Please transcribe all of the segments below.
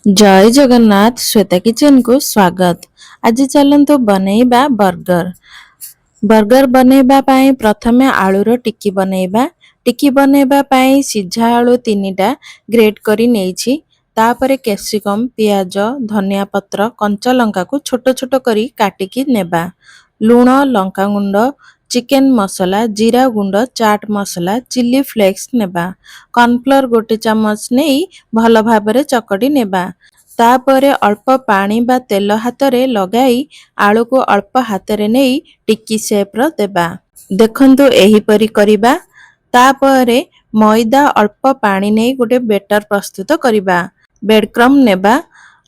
जय जगन्नाथ श्वेता किचन को स्वागत। आज चलंतु बनैबा बर्गर। बर्गर बनैबा पाई प्रथमे आलूर टिक्की बनैबा। टिक्की बनैबा पाई सिझा आलू 3टा ग्रेट करी नेइछि। तापरे कैप्सिकम, पियाज, धनिया पत्र, कंचा लंका को छोट छोट करी काटिकी नेबा। लूण, लंका गुंड, चिकेन मसला, जीरा गुंड, चाट मसला, चिली फ्लेक्स नेबा। कॉर्नफ्लोर 1 चामच नेई भल भाबरे चकटी नेबा। तापरे अल्प पानी बा तेल हातरे लगाई आलू को अल्प हातरे नेई टिक्की शेप रो देबा। देखंतु एही परी करिबा। तापरे मैदा अल्प पानी नेई गोटे बेटर प्रस्तुत करिबा। ब्रेड क्रम नेबा।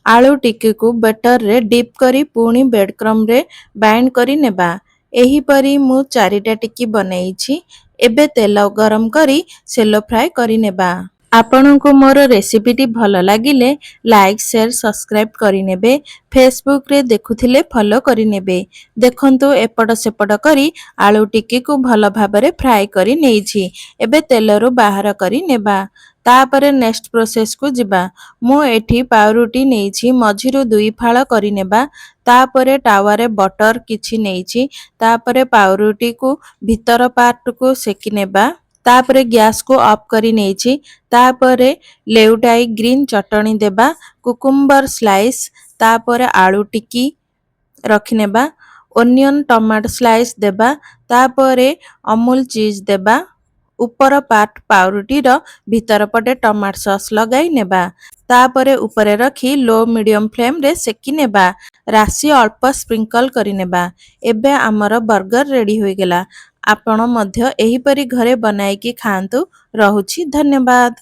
आलू टिक्की को बेटर रे डिप करी पुणी ब्रेड क्रम रे बाइंड करी नेबा। एही परी मु 4टा टिक्की बनैछि। एबे तेल गरम करी सेलो फ्राई करी नेबा। आपनको मोर रेसिपीटी भल लागिले लाइक शेयर सब्सक्राइब करिनेबे। फेसबुक रे देखुथिले फॉलो करिनेबे। देखंतु एपट सेपट करी आलू टिक्की को भल भाबरे फ्राई करी नेइछि। एबे तेलरो बाहर करी नेबा। तापरे नेक्स्ट प्रोसेस को जिबा। मु एठी पाउरुटी नेइछि मझिरु 2 फाळ करी नेबा। तापरे टावारे बटर किछि नेइछि। तापरे पाउरुटी को भीतर पार्ट को सेकी नेबा। तापरे गैस को ऑफ करी नेइछि। तापरे लेउटाई ग्रीन चटनी देबा। Cucumber slice. तापरे आलू टिक्की रखिनेबा। ओनियन टमाटो स्लाइस देबा। तापरे अमूल चीज देबा। ऊपर पार्ट पाउरुटी रो भीतर पटे टमाटो सॉस लगाई नेबा। तापरे ऊपरे रखी लो मीडियम फ्लेम रे सेकी नेबा। राशि अल्प स्प्रिंकल करी नेबा। एबे हमर बर्गर रेडी होई गेला। आपण मध्य एही परी घरे बनाई की खांतु। रहुछि धन्यवाद।